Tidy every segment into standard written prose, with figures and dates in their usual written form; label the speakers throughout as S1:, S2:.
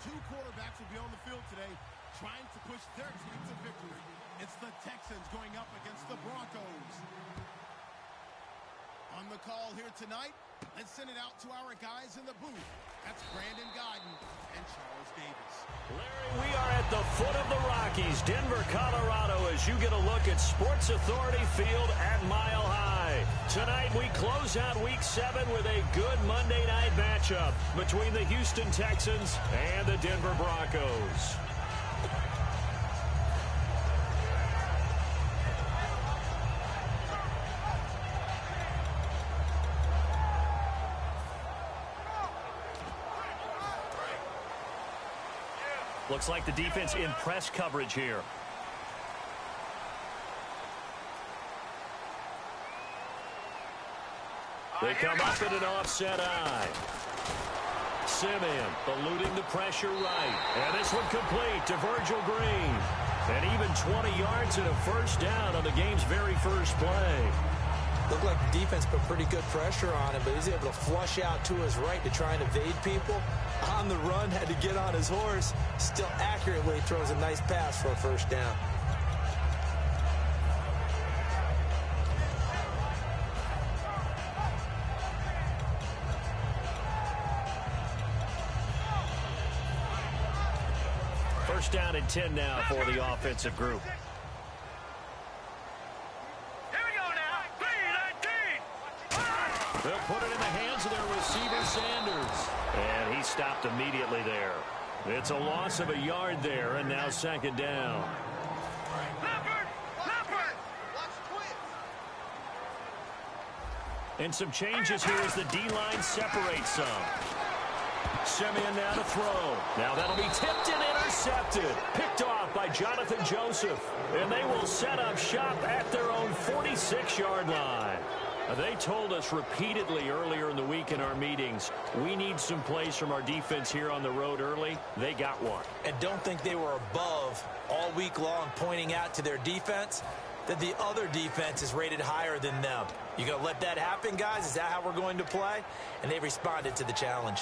S1: Two quarterbacks will be on the field today trying to push their team to victory. It's the Texans going up against the Broncos. On the call here tonight, let's send it out to our guys in the booth. That's Brandon Godden and Charles Davis.
S2: Larry, we are at the foot of the Rockies, Denver, Colorado, as you get a look at Sports Authority Field at Mile High. Tonight, we close out Week 7 with a good Monday night matchup between the Houston Texans and the Denver Broncos. Looks like the defense in press coverage here. They come up in an offset eye. Simeon eluding the pressure right. And this one complete to Virgil Green. And even 20 yards and a first down on the game's very first play.
S3: Looked like the defense put pretty good pressure on him, but he's able to flush out to his right to try and evade people. On the run, had to get on his horse. Still accurately throws a nice pass for a first down.
S2: First down and 10 now for the offensive group. They'll put it in the hands of their receiver, Sanders. And he stopped immediately there. It's a loss of a yard there, and now second down. And some changes here as the D-line separates some. Simeon now to throw. Now that'll be tipped and intercepted. Picked off by Jonathan Joseph. And they will set up shop at their own 46-yard line. They told us repeatedly earlier in the week in our meetings, we need some plays from our defense here on the road early. They got one.
S3: And don't think they were above all week long pointing out to their defense that the other defense is rated higher than them. You going to let that happen, guys? Is that how we're going to play? And they responded to the challenge.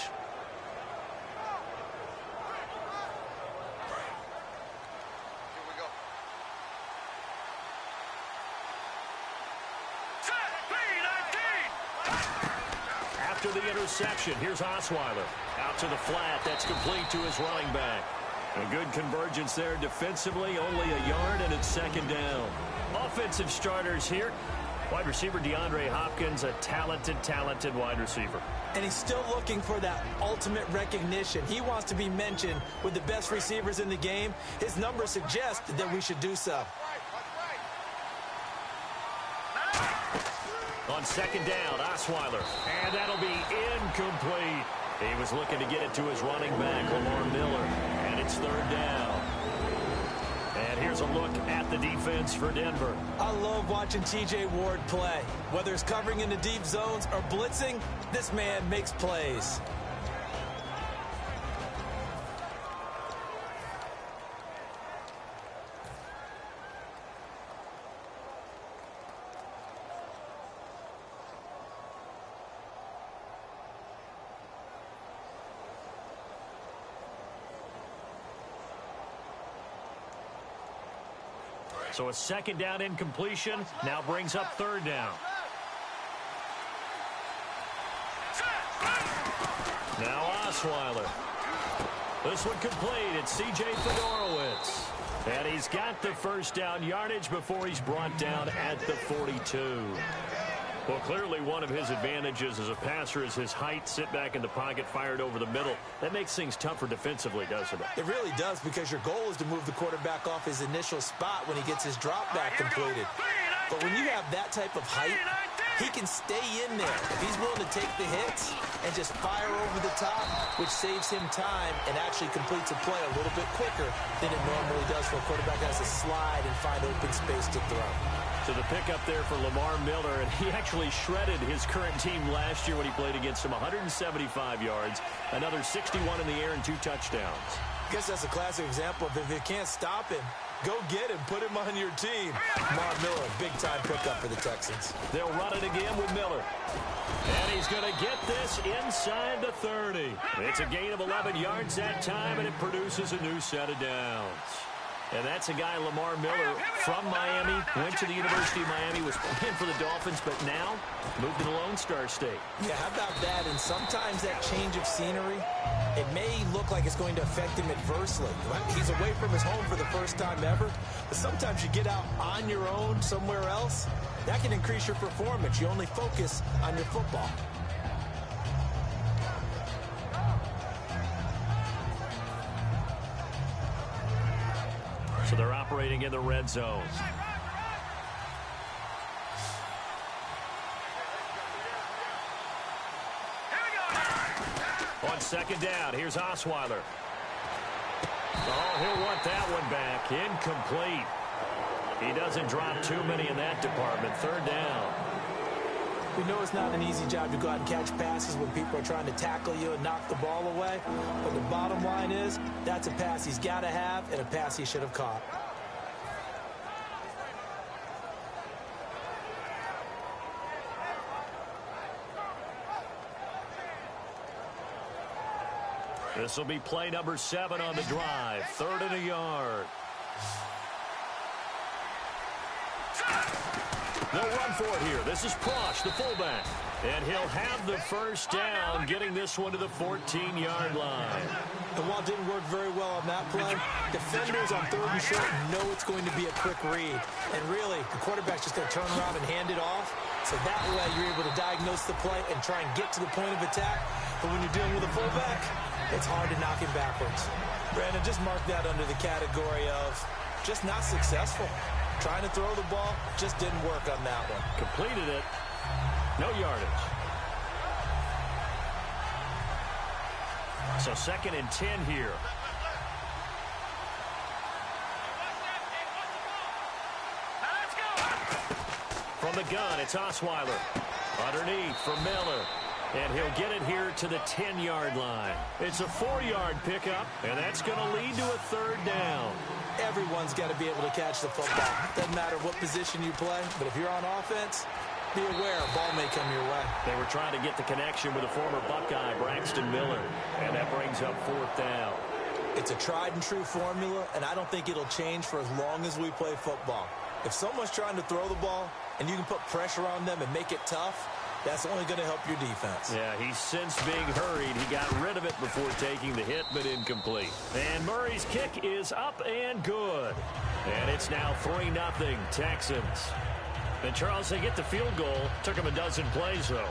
S2: After the interception, here's Osweiler. Out to the flat. That's complete to his running back. A good convergence there defensively. Only a yard, and it's second down. Offensive starters here. Wide receiver DeAndre Hopkins, a talented wide receiver.
S3: And he's still looking for that ultimate recognition. He wants to be mentioned with the best receivers in the game. His numbers suggest that we should do so.
S2: On second down, Osweiler. And that'll be incomplete. He was looking to get it to his running back, Lamar Miller. And it's third down. And here's a look at the defense for Denver.
S3: I love watching T.J. Ward play. Whether it's covering in the deep zones or blitzing, this man makes plays.
S2: So a second down incompletion now brings up third down. Now Osweiler. This one complete. It's C.J. Fedorowicz. And he's got the first down yardage before he's brought down at the 42. Well, clearly one of his advantages as a passer is his height, sit back in the pocket, fired over the middle. That makes things tougher defensively, doesn't it?
S3: It really does, because your goal is to move the quarterback off his initial spot when he gets his drop back completed. But when you have that type of height, he can stay in there. If he's willing to take the hits and just fire over the top, which saves him time and actually completes a play a little bit quicker than it normally does for a quarterback that has to slide and find open space to throw.
S2: So the pickup there for Lamar Miller, and he actually shredded his current team last year when he played against them. 175 yards, another 61 in the air, and 2 touchdowns.
S3: I guess that's a classic example of if you can't stop him, Go get him. Put him on your team. Lamar Miller, big-time pickup for the Texans.
S2: They'll run it again with Miller. And he's going to get this inside the 30. It's a gain of 11 yards that time, and it produces a new set of downs. And that's a guy, Lamar Miller, from Miami, went to the University of Miami, was playing for the Dolphins, but now moved to the Lone Star State.
S3: Yeah, how about that? And sometimes that change of scenery, it may look like it's going to affect him adversely. He's away from his home for the first time ever, but sometimes you get out on your own somewhere else, that can increase your performance. You only focus on your football.
S2: So they're operating in the red zone. On second down, here's Osweiler. Oh, he'll want that one back. Incomplete. He doesn't drop too many in that department. Third down.
S3: We know it's not an easy job to go out and catch passes when people are trying to tackle you and knock the ball away. But the bottom line is, that's a pass he's got to have and a pass he should have caught.
S2: This will be play number 7 on the drive. 3rd and a yard. They'll run for it here. This is Prosh, the fullback. And he'll have the first down, getting this one to the 14-yard line.
S3: And while it didn't work very well on that play, defenders on 3rd and short know it's going to be a quick read. And really, the quarterback's just going to turn around and hand it off. So that way, you're able to diagnose the play and try and get to the point of attack. But when you're dealing with a fullback, it's hard to knock him backwards. Brandon, just mark that under the category of just not successful. Trying to throw the ball, just didn't work on that one.
S2: Completed it. No yardage. So 2nd and 10 here. From the gun, it's Osweiler. Underneath for Miller. And he'll get it here to the 10-yard line. It's a 4-yard pickup, and that's going to lead to a 3rd down.
S3: Everyone's got to be able to catch the football. Doesn't matter what position you play, but if you're on offense, be aware a ball may come your way.
S2: They were trying to get the connection with a former Buckeye, Braxton Miller, and that brings up 4th down.
S3: It's a tried-and-true formula, and I don't think it'll change for as long as we play football. If someone's trying to throw the ball and you can put pressure on them and make it tough, that's only going to help your defense.
S2: Yeah, he's since being hurried. He got rid of it before taking the hit, but incomplete. And Murray's kick is up and good. And it's now 3-0 Texans. And Charles, they get the field goal. Took him a dozen plays, though.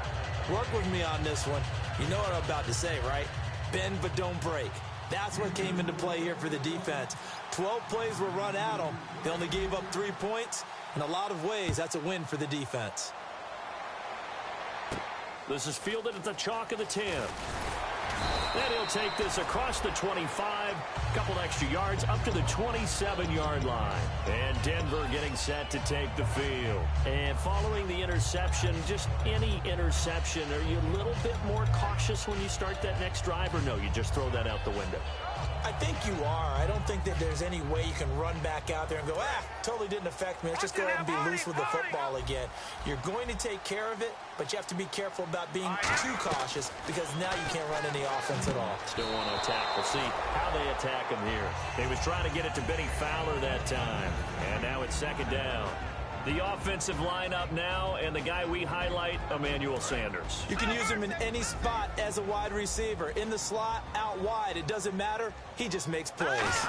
S3: Work with me on this one. You know what I'm about to say, right? Bend but don't break. That's what came into play here for the defense. 12 plays were run at them. They only gave up 3 points. In a lot of ways, that's a win for the defense.
S2: This is fielded at the chalk of the 10. Then he'll take this across the 25, couple extra yards up to the 27-yard line. And Denver getting set to take the field. And following the interception, just any interception, are you a little bit more cautious when you start that next drive, or no, you just throw that out the window?
S3: I think you are. I don't think that there's any way you can run back out there and go, totally didn't affect me. Let's just go ahead and be loose with the football again. You're going to take care of it, but you have to be careful about being too cautious because now you can't run any offense at all.
S2: Still want to attack. We'll see how they attack him here. They was trying to get it to Benny Fowler that time. And now it's 2nd down. The offensive lineup now, and the guy we highlight, Emmanuel Sanders.
S3: You can use him in any spot as a wide receiver. In the slot, out wide, it doesn't matter. He just makes plays.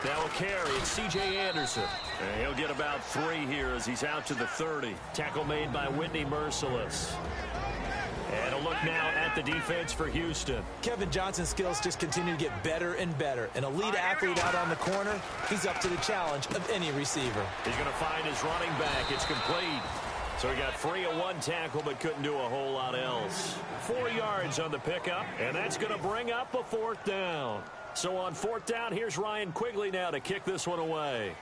S2: Now a carry, it's C.J. Anderson. And he'll get about 3 here as he's out to the 30. Tackle made by Whitney Merciless. And a look now at the defense for Houston.
S3: Kevin Johnson's skills just continue to get better and better. An elite athlete out on the corner. He's up to the challenge of any receiver.
S2: He's going to find his running back. It's complete. So he got free of 1 tackle, but couldn't do a whole lot else. 4 yards on the pickup, and that's going to bring up a 4th down. So on 4th down, here's Ryan Quigley now to kick this one away.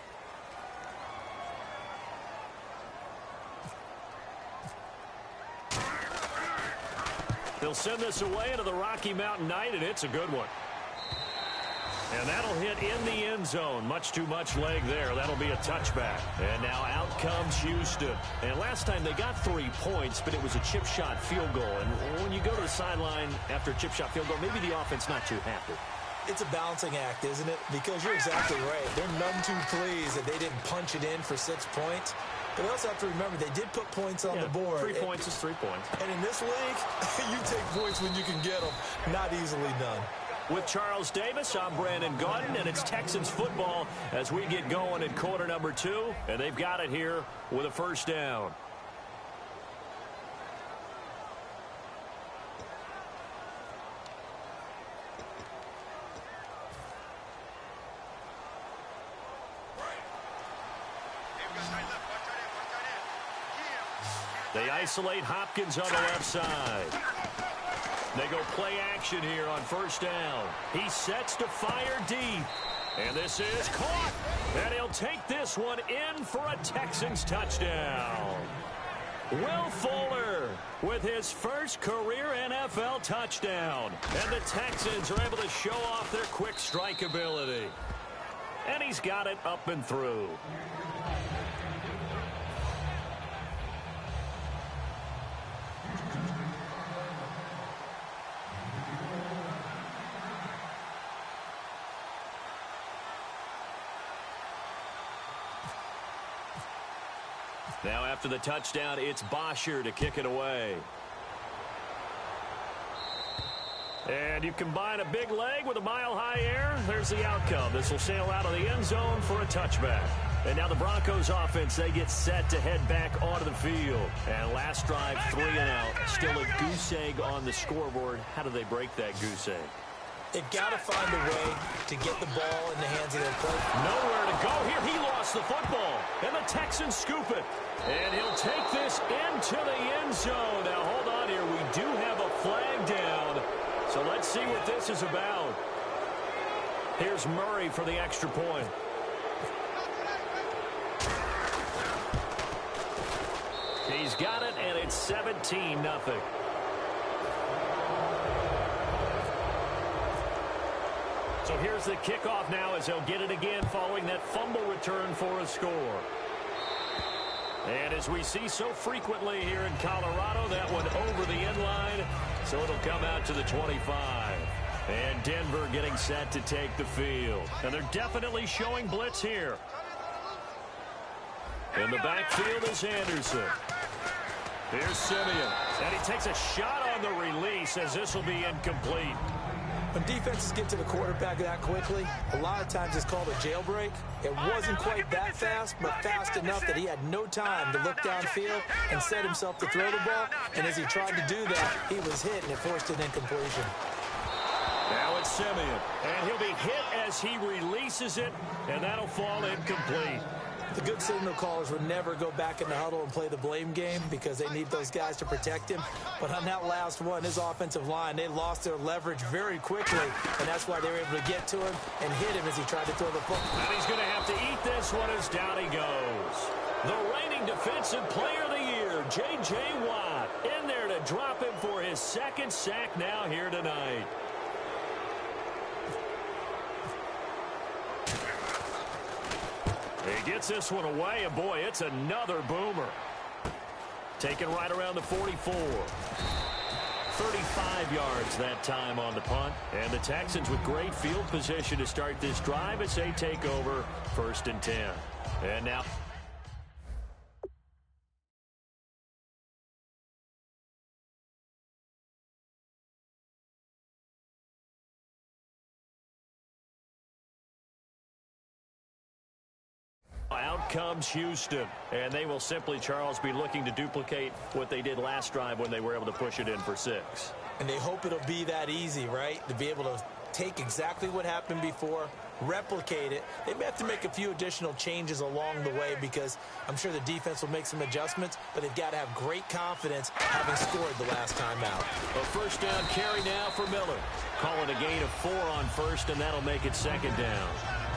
S2: They'll send this away into the Rocky Mountain Night, and it's a good one. And that'll hit in the end zone. Much too much leg there. That'll be a touchback. And now out comes Houston. And last time they got 3 points, but it was a chip shot field goal. And when you go to the sideline after a chip shot field goal, maybe the offense not too happy.
S3: It's a balancing act, isn't it? Because you're exactly right. They're none too pleased that they didn't punch it in for 6 points. But they also have to remember they did put points on the board.
S2: 3 points is 3 points.
S3: And in this league, you take points when you can get them. Not easily done.
S2: With Charles Davis, I'm Brandon Gaudin, and it's Texans football as we get going in quarter number 2. And they've got it here with a first down. They isolate Hopkins on the left side. They go play action here on first down. He sets to fire deep. And this is caught. And he'll take this one in for a Texans touchdown. Will Fuller with his first career NFL touchdown. And the Texans are able to show off their quick strike ability. And he's got it up and through. Now after the touchdown, it's Bosher to kick it away. And you combine a big leg with a mile-high air, there's the outcome. This will sail out of the end zone for a touchback. And now the Broncos offense, they get set to head back onto the field. And last drive, 3 and out. Still a goose egg on the scoreboard. How do they break that goose egg?
S3: They've got to find a way to get the ball in the hands of their coach.
S2: Nowhere to go here. He lost the football. And the Texans scoop it. And he'll take this into the end zone. Now, hold on here. We do have a flag down. So let's see what this is about. Here's Murray for the extra point. He's got it, and it's 17-0. So here's the kickoff now as they'll get it again following that fumble return for a score. And as we see so frequently here in Colorado, that one over the end line, so it'll come out to the 25. And Denver getting set to take the field. And they're definitely showing blitz here. In the backfield is Anderson. Here's Simeon. And he takes a shot on the release as this will be incomplete.
S3: When defenses get to the quarterback that quickly, a lot of times it's called a jailbreak. It wasn't quite that fast, but fast enough that he had no time to look downfield and set himself to throw the ball. And as he tried to do that, he was hit, and it forced an incompletion.
S2: Now it's Simeon, and he'll be hit as he releases it, and that'll fall incomplete.
S3: The good signal callers would never go back in the huddle and play the blame game because they need those guys to protect him. But on that last one, his offensive line, they lost their leverage very quickly, and that's why they were able to get to him and hit him as he tried to throw the football.
S2: And he's going to have to eat this one as down he goes. The reigning defensive player of the year, J.J. Watt, in there to drop him for his second sack now here tonight. He gets this one away, and boy, it's another boomer. Taken right around the 44. 35 yards that time on the punt. And the Texans with great field position to start this drive as they take over 1st and 10. And now... out comes Houston, and they will simply, Charles, be looking to duplicate what they did last drive when they were able to push it in for 6.
S3: And they hope it'll be that easy, right? To be able to take exactly what happened before, replicate it. They may have to make a few additional changes along the way because I'm sure the defense will make some adjustments, but they've got to have great confidence having scored the last time out.
S2: A first down carry now for Miller. Calling a gain of 4 on first, and that'll make it 2nd down.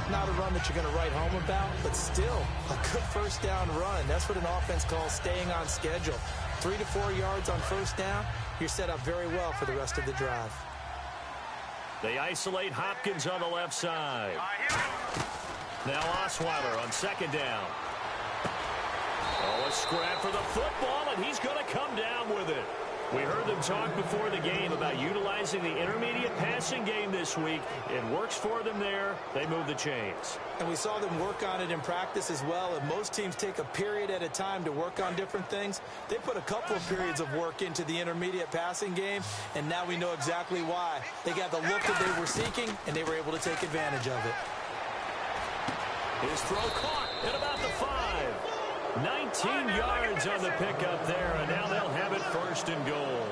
S3: Not a run that you're going to write home about, but still a good first down run. That's what an offense calls staying on schedule. 3 to 4 yards on first down, you're set up very well for the rest of the drive.
S2: They isolate Hopkins on the left side. Now Osweiler on second down. Oh, a scrap for the football, and he's going to come down with it. We heard them talk before the game about utilizing the intermediate passing game this week. It works for them there. They move the chains.
S3: And we saw them work on it in practice as well. And most teams take a period at a time to work on different things. They put a couple of periods of work into the intermediate passing game, and now we know exactly why. They got the look that they were seeking, and they were able to take advantage of it.
S2: His throw caught at about the 5. 19 yards on the pickup there, and now they'll have it first and goal.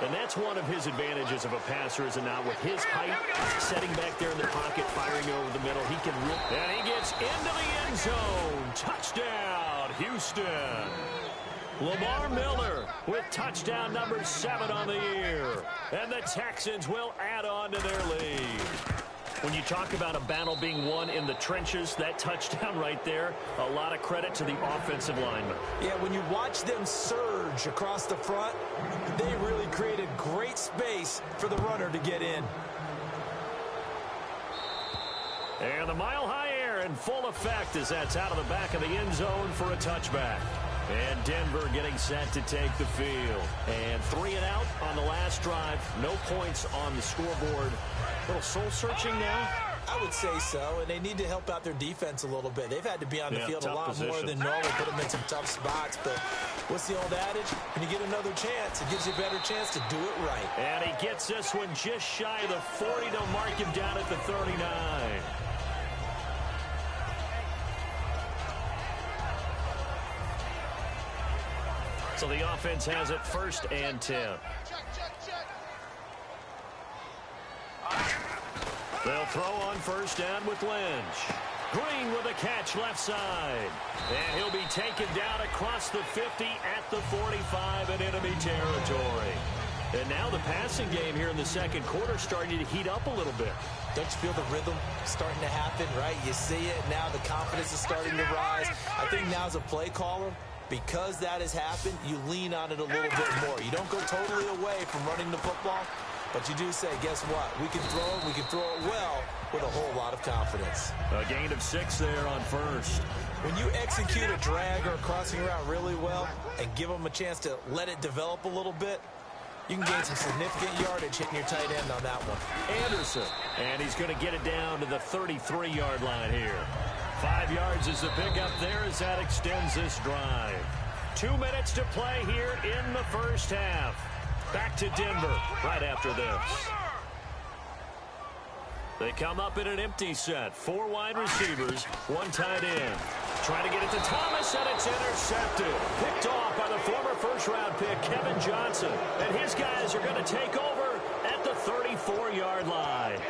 S2: And that's one of his advantages of a passer, is it not? With his height, setting back there in the pocket, firing over the middle, he can rip. And he gets into the end zone. Touchdown, Houston. Lamar Miller with touchdown number 7 on the year. And the Texans will add on to their lead. When you talk about a battle being won in the trenches, that touchdown right there, a lot of credit to the offensive lineman.
S3: Yeah, when you watch them surge across the front, they really created great space for the runner to get in.
S2: And the mile-high air in full effect as that's out of the back of the end zone for a touchback. And Denver getting set to take the field. And 3 and out on the last drive. No points on the scoreboard. A little soul-searching now?
S3: I would say so, and they need to help out their defense a little bit. They've had to be on the field a lot more than normal, put them in some tough spots. But what's the old adage? When you get another chance, it gives you a better chance to do it right.
S2: And he gets this one just shy of the 40 to mark him down at the 39. So the offense has it first and 10. They'll throw on first down with Lynch. Green with a catch left side. And he'll be taken down across the 50 at the 45 in enemy territory. And now the passing game here in the second quarter starting to heat up a little bit.
S3: Don't you feel the rhythm starting to happen, right? You see it. Now the confidence is starting to rise. I think now as a play caller, because that has happened, you lean on it a little bit more. You don't go totally away from running the football, but you do say, guess what? We can throw it well with a whole lot of confidence.
S2: A gain of 6 there on first.
S3: When you execute a drag or a crossing route really well and give them a chance to let it develop a little bit, you can gain some significant yardage hitting your tight end on that one.
S2: Anderson, and he's going to get it down to the 33-yard line here. 5 yards is the pickup there as that extends this drive. 2 minutes to play here in the first half. Back to Denver right after this. They come up in an empty set. 4 wide receivers, 1 tight end. Trying to get it to Thomas, and it's intercepted. Picked off by the former first-round pick, Kevin Johnson. And his guys are going to take over at the 34-yard line.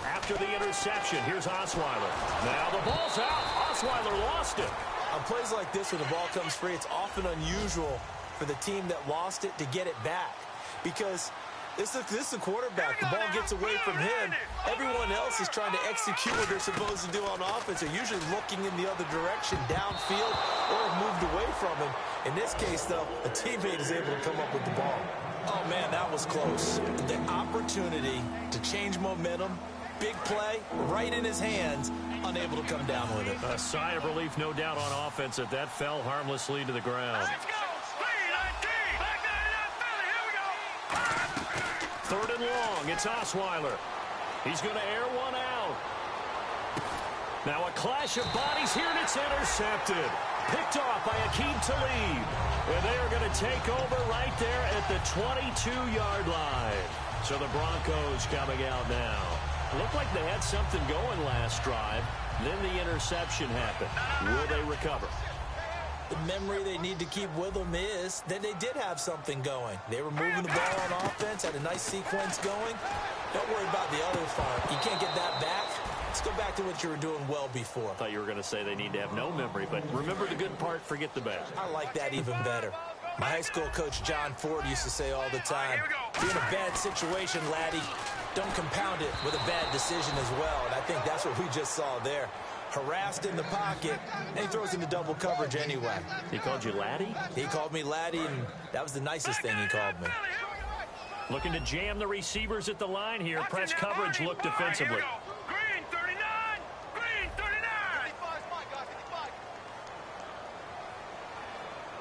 S2: After the interception, here's Osweiler. Now the ball's out. Osweiler lost it.
S3: On plays like this where the ball comes free, it's often unusual for the team that lost it to get it back. Because this is the quarterback. The ball gets away from him. Everyone else is trying to execute what they're supposed to do on offense. They're usually looking in the other direction, downfield, or have moved away from him. In this case, though, a teammate is able to come up with the ball. Oh, man, that was close. The opportunity to change momentum, big play, right in his hands, unable to come down with it.
S2: A sigh of relief, no doubt, on offense if that fell harmlessly to the ground.
S4: Let's go! 3-19! Back there, here we go!
S2: 3rd and long, it's Osweiler. He's going to air one out. Now a clash of bodies here, and it's intercepted. Picked off by Aqib Talib. And they are going to take over right there at the 22-yard line. So the Broncos coming out now. Looked like they had something going last drive. Then the interception happened. Will they recover?
S3: The memory they need to keep with them is that they did have something going. They were moving the ball on offense, had a nice sequence going. Don't worry about the other part. You can't get that back. Let's go back to what you were doing well before.
S2: I thought you were going to say they need to have no memory, but remember the good part, forget the bad.
S3: I like that even better. My high school coach, John Ford, used to say all the time, if you're in a bad situation, laddie, don't compound it with a bad decision as well. And I think that's what we just saw there. Harassed in the pocket, and he throws into double coverage anyway.
S2: He called you laddie?
S3: He called me laddie, and that was the nicest thing he called me.
S2: Looking to jam the receivers at the line here. Press coverage look defensively.
S4: Green 39! Green 39!
S1: 55's my guy, 55.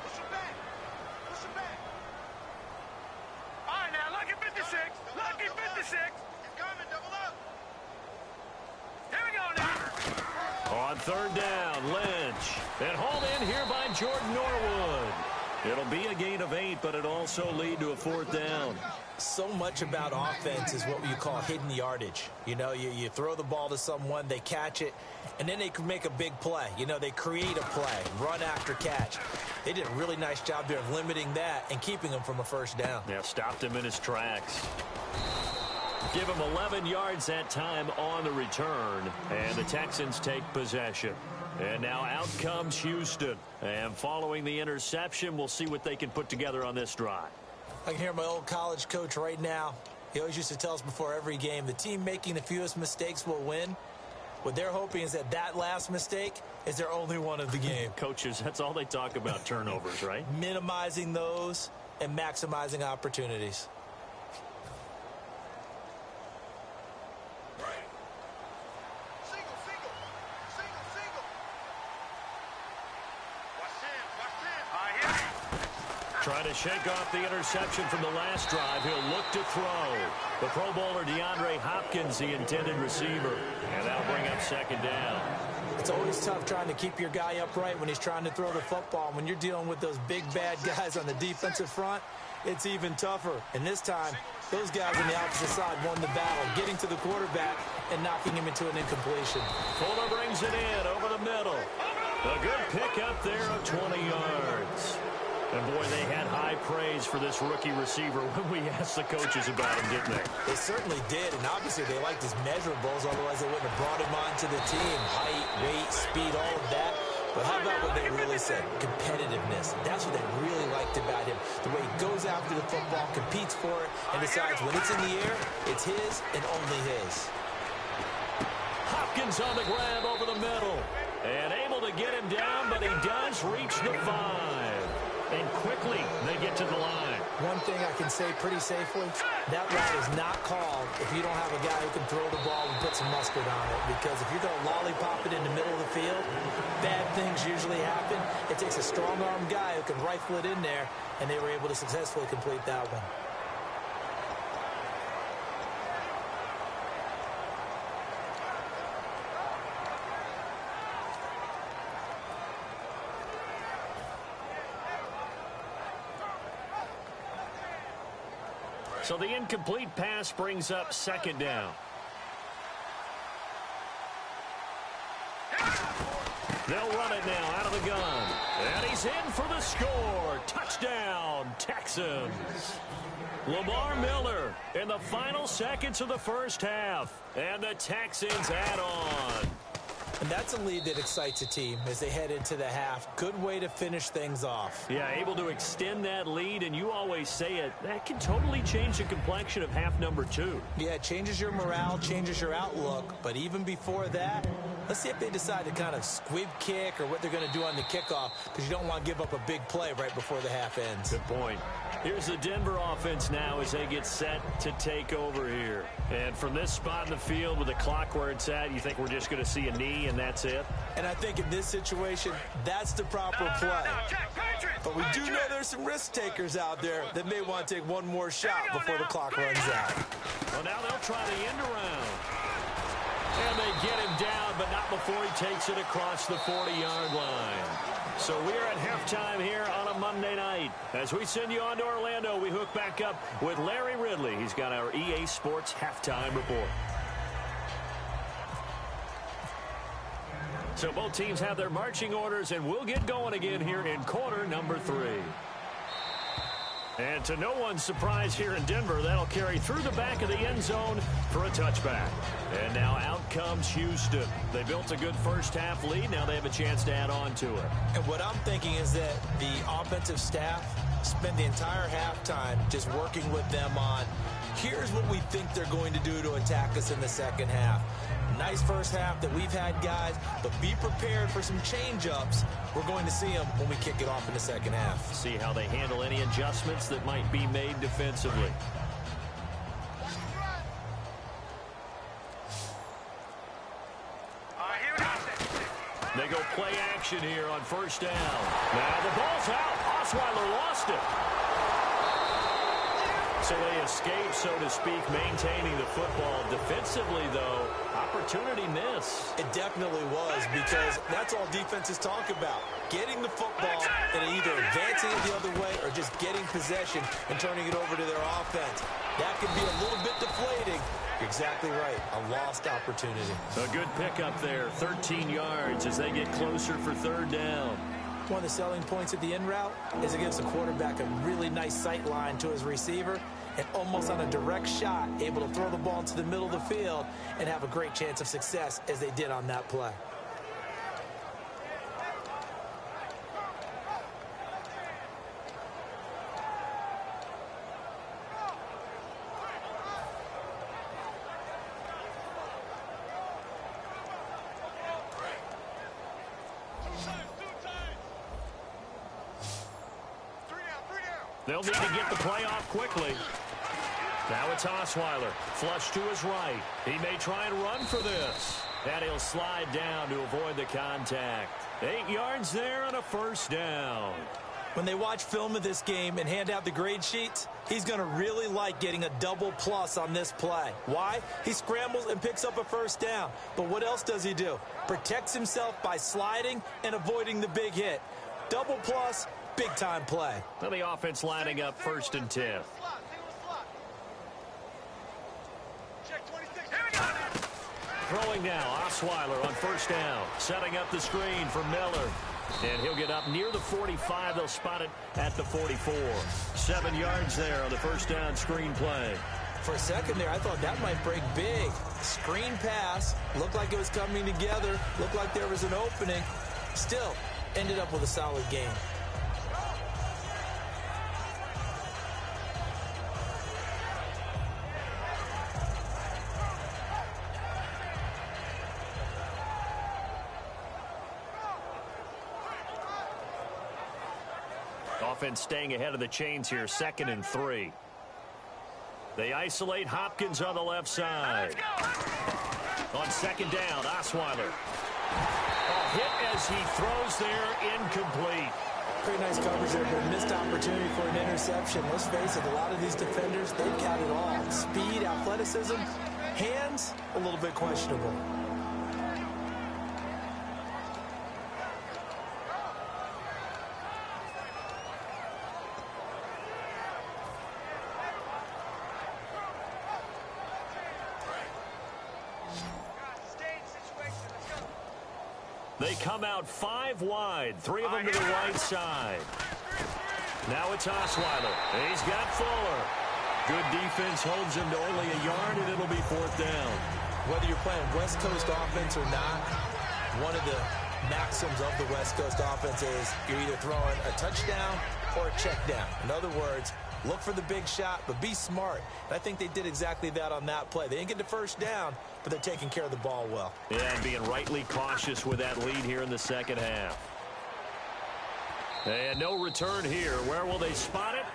S1: Push him back. Push him back.
S4: All right, now, lucky 56. Lucky 56.
S1: He's coming, double up.
S4: Here we go now.
S2: On third down, Lynch. And hauled in here by Jordan Norwood. It'll be a gain of 8, but it'll also lead to a fourth down.
S3: So much about offense is what you call hidden yardage. You know, you throw the ball to someone, they catch it, and then they can make a big play. You know, they create a play, run after catch. They did a really nice job there of limiting that and keeping him from a first down.
S2: Yeah, stopped him in his tracks. Give him 11 yards that time on the return, and the Texans take possession. And now out comes Houston. And following the interception, we'll see what they can put together on this drive.
S3: I can hear my old college coach right now. He always used to tell us before every game, the team making the fewest mistakes will win. What they're hoping is that that last mistake is their only one of the game.
S2: Coaches, that's all they talk about, turnovers, right?
S3: Minimizing those and maximizing opportunities.
S2: Trying to shake off the interception from the last drive. He'll look to throw. The Pro Bowler DeAndre Hopkins, the intended receiver. And that'll bring up second down.
S3: It's always tough trying to keep your guy upright when he's trying to throw the football. When you're dealing with those big, bad guys on the defensive front, it's even tougher. And this time, those guys on the opposite side won the battle, getting to the quarterback and knocking him into an incompletion.
S2: Fuller brings it in over the middle. A good pickup there of 20 yards. And, boy, they had high praise for this rookie receiver when we asked the coaches about him, didn't they?
S3: They certainly did, and obviously they liked his measurables, otherwise they wouldn't have brought him onto the team. Height, weight, speed, all of that. But how about what they really said? Competitiveness. That's what they really liked about him. The way he goes after the football, competes for it, and decides when it's in the air, it's his and only his.
S2: Hopkins on the grab over the middle. And able to get him down, but he does reach the 5. And quickly, they get to the line.
S3: One thing I can say pretty safely, that route is not called if you don't have a guy who can throw the ball and put some mustard on it. Because if you're going to lollipop it in the middle of the field, bad things usually happen. It takes a strong-armed guy who can rifle it in there, and they were able to successfully complete that one.
S2: So the incomplete pass brings up second down. They'll run it now out of the gun. And he's in for the score. Touchdown, Texans. Lamar Miller in the final seconds of the first half. And the Texans add on.
S3: And that's a lead that excites a team as they head into the half. Good way to finish things off.
S2: Yeah, able to extend that lead, and you always say it, that can totally change the complexion of half number 2.
S3: Yeah, it changes your morale, changes your outlook. But even before that, let's see if they decide to kind of squib kick or what they're going to do on the kickoff, because you don't want to give up a big play right before the half ends.
S2: Good point. Here's the Denver offense now as they get set to take over here. And from this spot in the field with the clock where it's at, you think we're just going to see a knee and that's it?
S3: And I think in this situation, that's the proper play. But we do know there's some risk takers out there that may want to take one more shot before the clock runs out.
S2: Well, now they'll try the end around. And they get him down, but not before he takes it across the 40-yard line. So we're at halftime here on a Monday night. As we send you on to Orlando, we hook back up with Larry Ridley. He's got our EA Sports halftime report. So So both teams have their marching orders, and we'll get going again here in quarter number 3. And to no one's surprise here in Denver, that'll carry through the back of the end zone for a touchback. And now out comes Houston. They built a good first-half lead. Now they have a chance to add on to it.
S3: And what I'm thinking is that the offensive staff spend the entire halftime just working with them on, here's what we think they're going to do to attack us in the second half. Nice first half that we've had, guys, but be prepared for some change-ups. We're going to see them when we kick it off in the second half.
S2: See how they handle any adjustments that might be made defensively. They go play action here on first down. Now the ball's out. Osweiler lost it. So they escape, so to speak, maintaining the football. Defensively, though, opportunity miss.
S3: It definitely was, because that's all defenses talk about. Getting the football and either advancing it the other way or just getting possession and turning it over to their offense. That can be a little bit deflating. You're exactly right. A lost opportunity.
S2: A good pickup there. 13 yards as they get closer for third down.
S3: One of the selling points of the in route is it gives the quarterback a really nice sight line to his receiver, and almost on a direct shot, able to throw the ball into the middle of the field and have a great chance of success as they did on that play.
S2: They'll need to get the play off quickly. Now it's Osweiler. Flush to his right. He may try and run for this. And he'll slide down to avoid the contact. 8 yards there on a first down.
S3: When they watch film of this game and hand out the grade sheets, he's going to really like getting a double plus on this play. Why? He scrambles and picks up a first down. But what else does he do? Protects himself by sliding and avoiding the big hit. Double plus, big-time play.
S2: Well, the offense lining up 1st and 10. Throwing now, Osweiler on first down. Setting up the screen for Miller. And he'll get up near the 45. They'll spot it at the 44. 7 yards there on the first down screen play.
S3: For a second there, I thought that might break big. Screen pass. Looked like it was coming together. Looked like there was an opening. Still, ended up with a solid game.
S2: Offense staying ahead of the chains here, 2nd and 3. They isolate Hopkins on the left side. On 2nd down, Osweiler. Hit as he throws there, incomplete.
S3: Pretty nice coverage there, but a missed opportunity for an interception. Let's face it, a lot of these defenders, they've got it all. Speed, athleticism, hands, a little bit questionable.
S2: They come out 5 wide, 3 of them to the right side. Now it's Osweiler. He's got Fuller. Good defense holds him to only a yard, and it'll be 4th down.
S3: Whether you're playing West Coast offense or not, one of the maxims of the West Coast offense is you're either throwing a touchdown or a check down. In other words, look for the big shot, but be smart. And I think they did exactly that on that play. They didn't get the first down, but they're taking care of the ball well.
S2: Yeah, and being rightly cautious with that lead here in the second half. And no return here. Where will they spot it?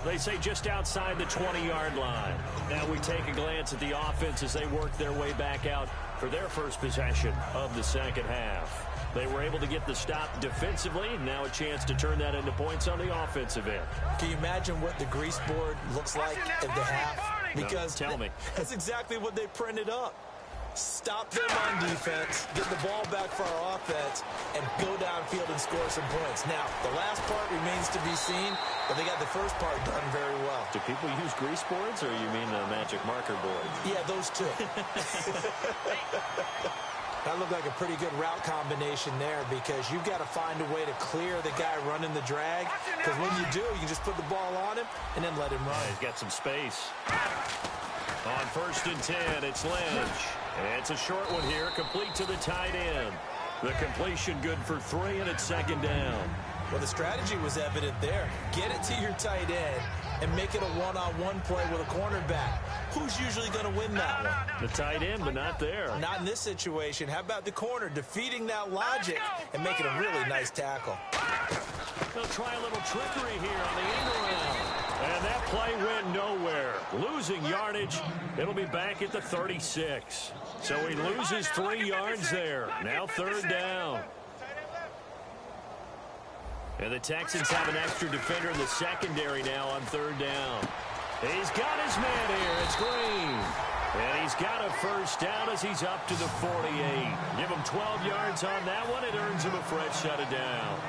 S2: They say just outside the 20-yard line. Now we take a glance at the offense as they work their way back out for their first possession of the second half. They were able to get the stop defensively. Now a chance to turn that into points on the offensive end.
S3: Can you imagine what the grease board looks like at the half? Because
S2: no, tell me.
S3: That's exactly what they printed up. Stop them on defense, get the ball back for our offense, and go downfield and score some points. Now, the last part remains to be seen, but they got the first part done very well.
S2: Do people use grease boards, or you mean a magic marker board?
S3: Yeah, those two. That look like a pretty good route combination there because you've got to find a way to clear the guy running the drag. Because when you do, you can just put the ball on him and then let him run.
S2: He's got some space. On 1st and 10, it's Lynch. It's a short one here, complete to the tight end. The completion good for 3, and it's 2nd down.
S3: Well, the strategy was evident there. Get it to your tight end and make it a one-on-one play with a cornerback. Who's usually going to win that one?
S2: The tight end, but not there.
S3: Not in this situation. How about the corner defeating that logic and making a really nice tackle?
S2: They'll try a little trickery here on the end around. And that play went nowhere. Losing yardage. It'll be back at the 36. So he loses 3 yards there. Now 3rd down. And the Texans have an extra defender in the secondary now on 3rd down. He's got his man here. It's Green. And he's got a 1st down as he's up to the 48. Give him 12 yards on that one. It earns him a fresh set of downs.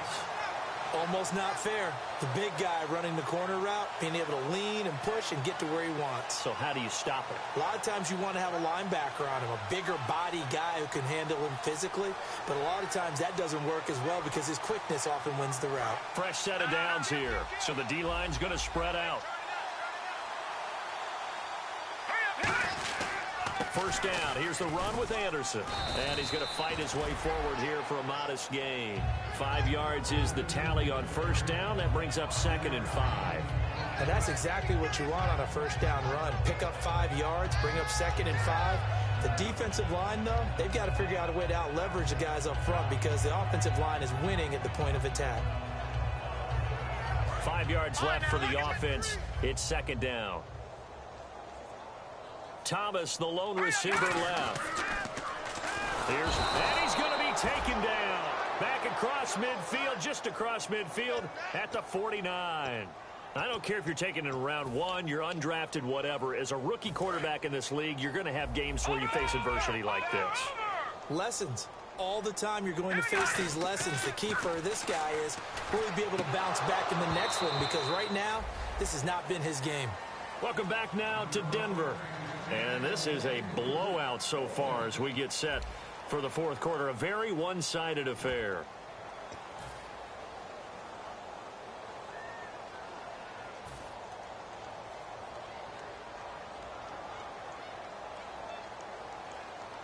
S3: Almost not fair. The big guy running the corner route, being able to lean and push and get to where he wants.
S2: So how do you stop it?
S3: A lot of times you want to have a linebacker on him, a bigger body guy who can handle him physically. But a lot of times that doesn't work as well because his quickness often wins the route.
S2: Fresh set of downs here. So the D-line's going to spread out. 1st down. Here's the run with Anderson. And he's going to fight his way forward here for a modest gain. 5 yards is the tally on 1st down. That brings up 2nd and 5.
S3: And that's exactly what you want on a 1st down run. Pick up 5 yards, bring up 2nd and 5. The defensive line, though, they've got to figure out a way to out-leverage the guys up front because the offensive line is winning at the point of attack.
S2: 5 yards left for the offense. It's 2nd down. Thomas, the lone receiver left. And he's going to be taken down. Back across midfield, just across midfield at the 49. I don't care if you're taking it in round 1, you're undrafted, whatever. As a rookie quarterback in this league, you're going to have games where you face adversity like this.
S3: Lessons. All the time you're going to face these lessons. The key for this guy is will he be able to bounce back in the next one because right now, this has not been his game.
S2: Welcome back now to Denver. And this is a blowout so far as we get set for the 4th quarter. A very one-sided affair.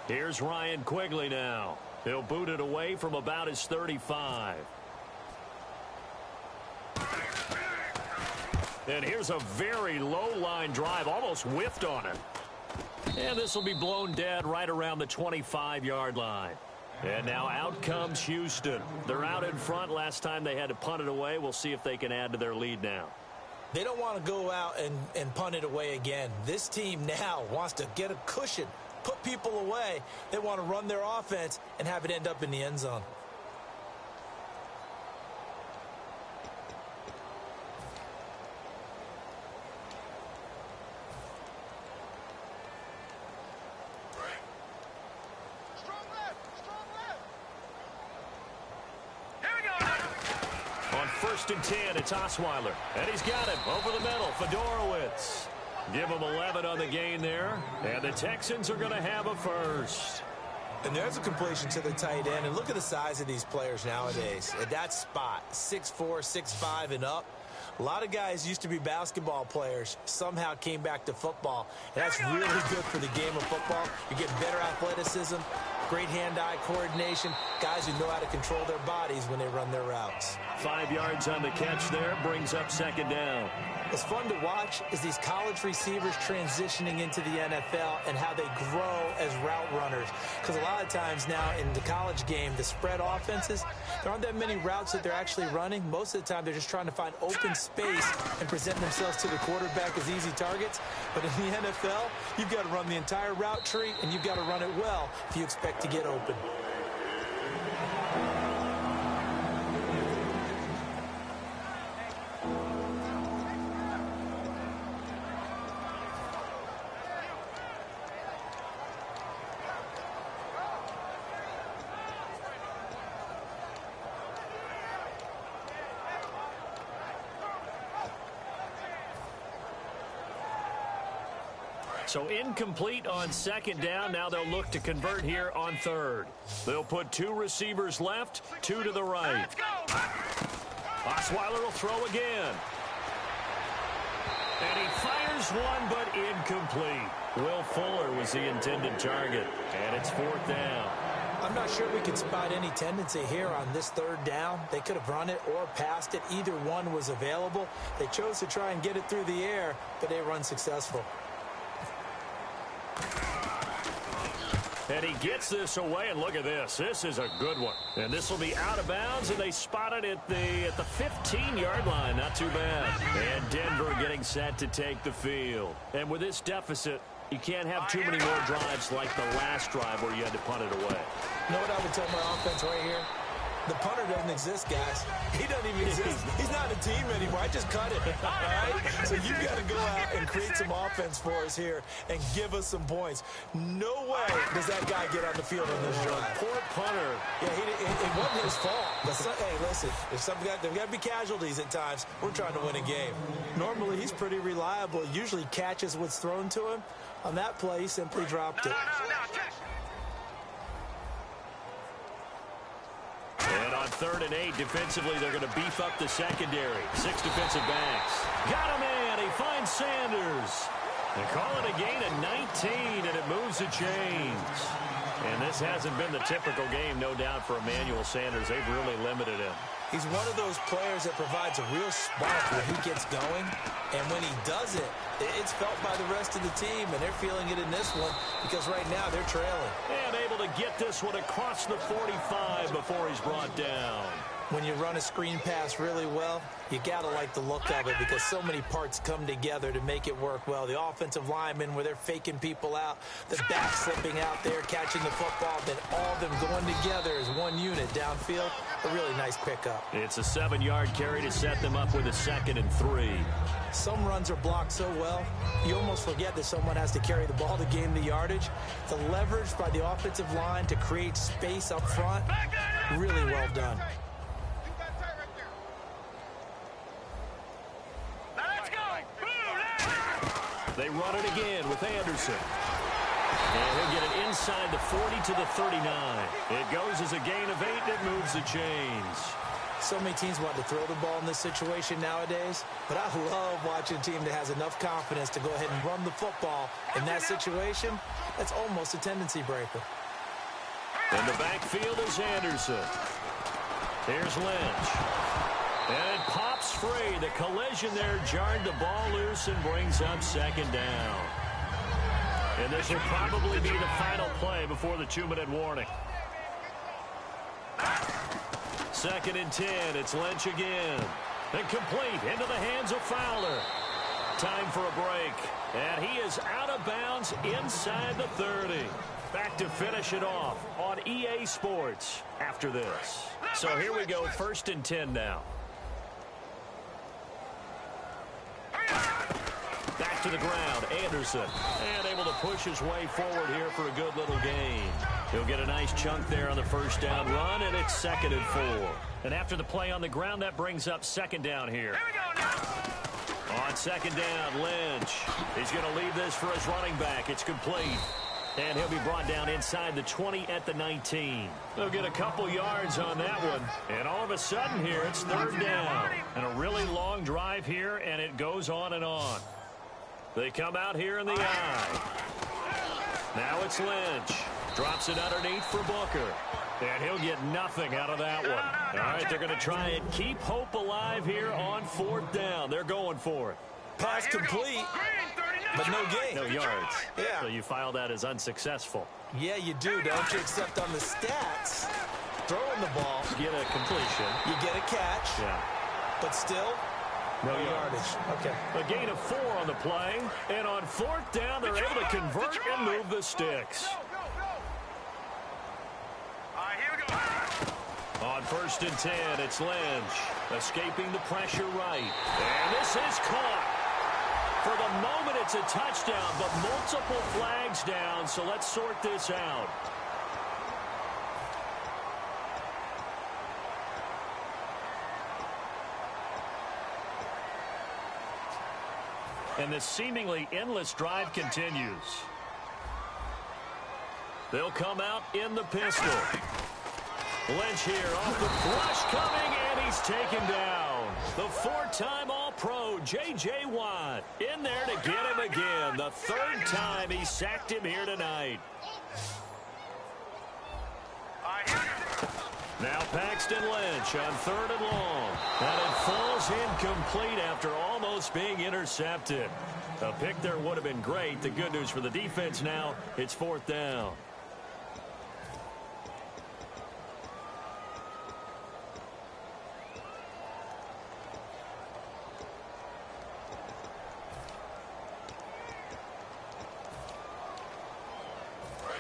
S2: Here's Ryan Quigley now. He'll boot it away from about his 35. And here's a very low-line drive, almost whiffed on it. And this will be blown dead right around the 25-yard line. And now out comes Houston. They're out in front. Last time they had to punt it away. We'll see if they can add to their lead now.
S3: They don't want to go out and punt it away again. This team now wants to get a cushion, put people away. They want to run their offense and have it end up in the end zone.
S2: On 1st and 10, it's Osweiler. And he's got him over the middle. Fedorowicz. Give him 11 on the gain there. And the Texans are going to have a 1st.
S3: And there's a completion to the tight end. And look at the size of these players nowadays. At that spot, 6'4", 6'5", and up. A lot of guys used to be basketball players, somehow came back to football. And that's really good for the game of football. You get better athleticism, great hand-eye coordination, guys who know how to control their bodies when they run their routes.
S2: 5 yards on the catch there, brings up 2nd down.
S3: What's fun to watch is these college receivers transitioning into the NFL and how they grow as route runners. Because a lot of times now in the college game, the spread offenses, there aren't that many routes that they're actually running. Most of the time, they're just trying to find open space and present themselves to the quarterback as easy targets. But in the NFL, you've got to run the entire route tree, and you've got to run it well if you expect to get open.
S2: So incomplete on second down. Now they'll look to convert here on third. They'll put 2 receivers left, 2 to the right.
S4: Let's go.
S2: Osweiler will throw again. And he fires one, but incomplete. Will Fuller was the intended target, and it's 4th down.
S3: I'm not sure we can spot any tendency here on this 3rd down. They could have run it or passed it. Either one was available. They chose to try and get it through the air, but they run successful.
S2: And he gets this away, and look at this. This is a good one. And this will be out of bounds, and they spot it at the 15-yard line. Not too bad. And Denver getting set to take the field. And with this deficit, you can't have too many more drives like the last drive where you had to punt it away.
S3: You know what I would tell my offense right here? The punter doesn't exist, guys. He doesn't even exist. He's not a team anymore. I just cut it, all right? So you got to go out and create some offense for us here and give us some points. No way does that guy get on the field on this drive.
S2: Poor punter.
S3: Yeah, it wasn't his fault. But hey, listen, there's got to be casualties at times. We're trying to win a game. Normally, he's pretty reliable. Usually catches what's thrown to him. On that play, he simply dropped it.
S2: And on 3rd and 8, defensively, they're going to beef up the secondary. 6 defensive backs. Got a man. He finds Sanders. They call it a gain of 19, and it moves the chains. And this hasn't been the typical game, no doubt, for Emmanuel Sanders. They've really limited him.
S3: He's one of those players that provides a real spark when he gets going. And when he does it, it's felt by the rest of the team, and they're feeling it in this one because right now they're trailing.
S2: And able to get this one across the 45 before he's brought down.
S3: When you run a screen pass really well, you got to like the look of it because so many parts come together to make it work well. The offensive linemen where they're faking people out, the back slipping out there, catching the football, then all of them going together as one unit downfield. A really nice pickup.
S2: It's a 7-yard carry to set them up with a 2nd and 3.
S3: Some runs are blocked so well, you almost forget that someone has to carry the ball to gain the yardage. The leverage by the offensive line to create space up front, really well done.
S2: They run it again with Anderson. And he'll get it inside the 40 to the 39. It goes as a gain of 8, and it moves the chains.
S3: So many teams want to throw the ball in this situation nowadays, but I love watching a team that has enough confidence to go ahead and run the football in that situation. That's almost a tendency breaker.
S2: In the backfield is Anderson. Here's Lynch. And it pops free. The collision there jarred the ball loose and brings up 2nd down. And this will probably be the final play before the 2-minute warning. 2nd and 10. It's Lynch again. And complete into the hands of Fowler. Time for a break. And he is out of bounds inside the 30. Back to finish it off on EA Sports after this. So here we go, 1st and 10 now. Back to the ground, Anderson. And able to push his way forward here for a good little gain. He'll get a nice chunk there on the 1st down run, and it's 2nd and 4. And after the play on the ground, that brings up 2nd down here. On 2nd down, Lynch. He's going to leave this for his running back. It's complete. And he'll be brought down inside the 20 at the 19. They'll get a couple yards on that one. And all of a sudden here, it's 3rd down. And a really long drive here, and it goes on and on. They come out here in the eye. Now it's Lynch. Drops it underneath for Booker. And he'll get nothing out of that one. All right, they're going to try and keep hope alive here on 4th down. They're going for it.
S3: Pass complete, but no gain.
S2: No yards.
S3: Yeah.
S2: So you file that as unsuccessful.
S3: Yeah, you do, don't you? Except on the stats, throwing the ball.
S2: You get a completion.
S3: You get a catch.
S2: Yeah.
S3: But still, no yardage. Okay.
S2: A gain of 4 on the play. And on 4th down, they're able to convert and move the sticks. On 1st and 10, it's Lynch. Escaping the pressure right. And this is caught. For the moment, it's a touchdown, but multiple flags down, so let's sort this out. And the seemingly endless drive continues. They'll come out in the pistol. Lynch here off the flush coming, and he's taken down. The four-time All-Pro, J.J. Watt, in there to get him again. The third time he sacked him here tonight. Now Paxton Lynch on 3rd and long. And it falls incomplete after almost being intercepted. A pick there would have been great. The good news for the defense now, it's 4th down.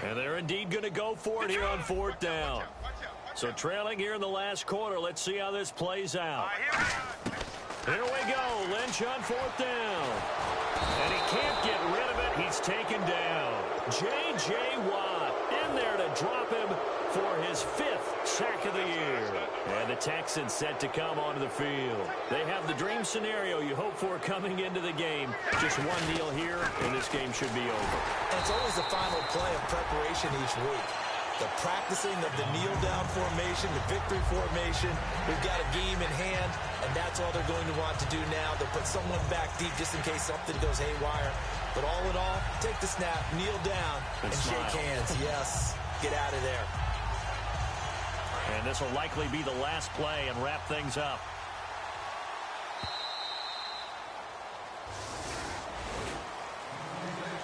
S2: And they're indeed going to go for it here on 4th down. So trailing here in the last quarter. Let's see how this plays out. Here we go. Lynch on 4th down. And he can't get rid of it. He's taken down. J.J. Watt in there to drop him for his 5th sack of the year. And the Texans set to come onto the field. They have the dream scenario you hope for coming into the game. Just one kneel here, and this game should be over.
S3: And it's always the final play of preparation each week. The practicing of the kneel-down formation, the victory formation. We've got a game in hand, and that's all they're going to want to do now. They'll put someone back deep just in case something goes haywire. But all in all, take the snap, kneel down, and shake hands. Yes, get out of there.
S2: And this will likely be the last play and wrap things up.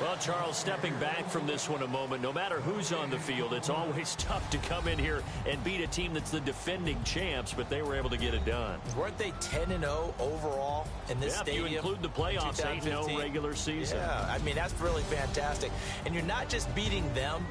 S2: Well, Charles, stepping back from this one a moment, no matter who's on the field, it's always tough to come in here and beat a team that's the defending champs, but they were able to get it done.
S3: Weren't they 10-0 overall in this stadium?
S2: If you include the playoffs, 8-0 regular season.
S3: Yeah, I mean, that's really fantastic. And you're not just beating them,